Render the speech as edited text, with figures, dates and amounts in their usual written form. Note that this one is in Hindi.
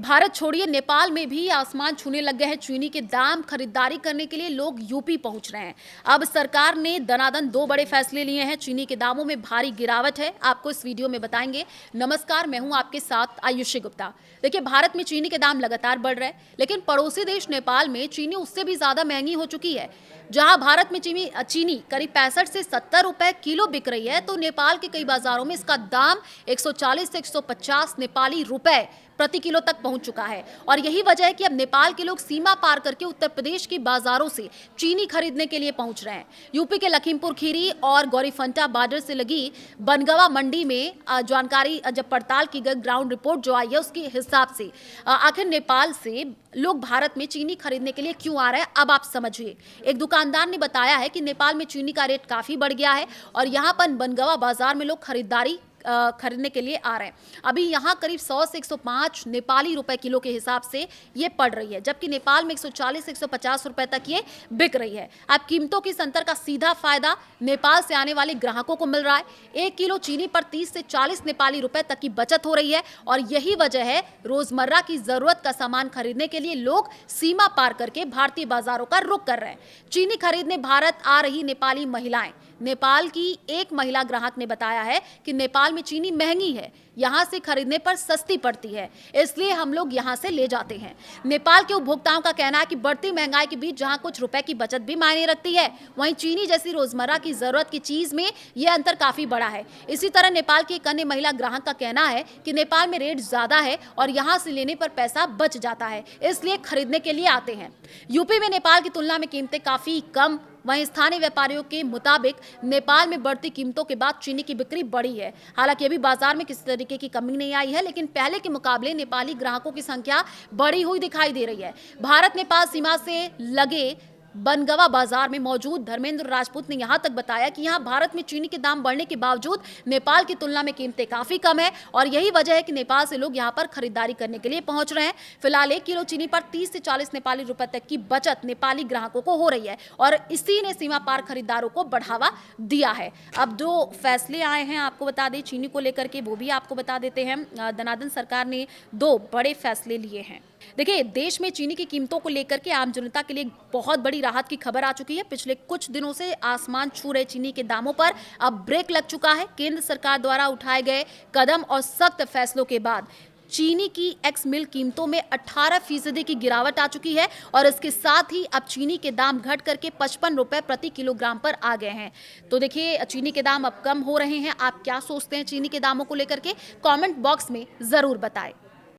भारत छोड़िए, नेपाल में भी आसमान छूने लग गए हैं चीनी के दाम। खरीदारी करने के लिए लोग यूपी पहुंच रहे हैं। अब सरकार ने दनादन दो बड़े फैसले लिए हैं। चीनी के दामों में भारी गिरावट है, आपको इस वीडियो में बताएंगे। नमस्कार, मैं हूं आपके साथ आयुषी गुप्ता। देखिए, भारत में चीनी के दाम लगातार बढ़ रहे हैं, लेकिन पड़ोसी देश नेपाल में चीनी उससे भी ज्यादा महंगी हो चुकी है। जहां भारत में चीनी करीब 65 से 70 रुपए किलो बिक रही है, तो नेपाल के कई बाजारों में इसका दाम 140 से 150 नेपाली रुपए प्रति किलो तक पहुंच चुका है। और यही वजह है कि अब नेपाल के लोग सीमा पार करके उत्तर प्रदेश की बाजारों से चीनी खरीदने के लिए पहुंच रहे हैं। यूपी के लखीमपुर खीरी और गौरीफंटा बॉर्डर से लगी बनगवा मंडी में जानकारी जब पड़ताल की गई, ग्राउंड रिपोर्ट जो आई है उसके हिसाब से आखिर नेपाल से लोग भारत में चीनी खरीदने के लिए क्यों आ रहे हैं, अब आप समझिए। एक दुकानदार ने बताया है कि नेपाल में चीनी का रेट काफी बढ़ गया है और यहाँ पर बनगवा बाजार में लोग खरीदने के लिए आ रहे हैं। अभी यहाँ करीब 100 से 105 नेपाली रुपए किलो के हिसाब से ये पड़ रही है, जबकि नेपाल में 140 से 150 रुपए तक ये बिक रही है। अब कीमतों की अंतर का सीधा फायदा नेपाल से आने वाले ग्राहकों को मिल रहा है। 1 किलो चीनी पर 30 से 40 नेपाली रुपए तक की बचत हो रही है और यही वजह है रोजमर्रा की जरूरत का सामान खरीदने के लिए लोग सीमा पार करके भारतीय बाजारों का रुख कर रहे हैं। चीनी खरीदने भारत आ रही नेपाली महिलाएं, नेपाल की एक महिला ग्राहक ने बताया है कि नेपाल में चीनी महंगी है, यहाँ से खरीदने पर सस्ती पड़ती है, इसलिए हम लोग यहाँ से ले जाते हैं। नेपाल के उपभोक्ताओं का कहना है कि बढ़ती महंगाई के बीच जहाँ कुछ रुपए की बचत भी मायने रखती है, वहीं चीनी जैसी रोजमर्रा की जरूरत की चीज में यह अंतर काफी बड़ा है। इसी तरह नेपाल की एक अन्य महिला ग्राहक का कहना है कि नेपाल में रेट ज्यादा है और यहाँ से लेने पर पैसा बच जाता है, इसलिए खरीदने के लिए आते हैं। यूपी में नेपाल की तुलना में कीमतें काफी कम। वहीं स्थानीय व्यापारियों के मुताबिक नेपाल में बढ़ती कीमतों के बाद चीनी की बिक्री बढ़ी है। हालांकि अभी बाजार में किसी तरीके की कमी नहीं आई है, लेकिन पहले के मुकाबले नेपाली ग्राहकों की संख्या बढ़ी हुई दिखाई दे रही है। भारत नेपाल सीमा से लगे बनगवा बाजार में मौजूद धर्मेंद्र राजपूत ने यहां तक बताया कि यहां भारत में चीनी के दाम बढ़ने के बावजूद नेपाल की तुलना में कीमतें काफी कम है और यही वजह है कि नेपाल से लोग यहां पर खरीदारी करने के लिए पहुंच रहे हैं। फिलहाल 1 किलो चीनी पर 30 से 40 नेपाली रुपए तक की बचत नेपाली ग्राहकों को हो रही है और इसी ने सीमा पार खरीदारों को बढ़ावा दिया है। अब जो फैसले आए हैं आपको बता दें चीनी को लेकर के, वो भी आपको बता देते हैं। दनादन सरकार ने 2 बड़े फैसले लिए हैं। देखिए, देश में चीनी की कीमतों को लेकर के आम जनता के लिए बहुत बड़ी राहत की खबर आ चुकी है। पिछले कुछ दिनों से आसमान छू रहे चीनी के दामों पर अब ब्रेक लग चुका है। केंद्र सरकार द्वारा उठाए गए कदम और सख्त फैसलों के बाद चीनी की एक्स मिल कीमतों में 18% की गिरावट आ चुकी है और इसके साथ ही अब चीनी के दाम घट करके 55 रुपए प्रति किलोग्राम पर आ गए हैं। तो देखिए, चीनी के दाम अब कम हो रहे हैं। आप क्या सोचते हैं चीनी के दामों को लेकर के? कमेंट बॉक्स में जरूर बताएं।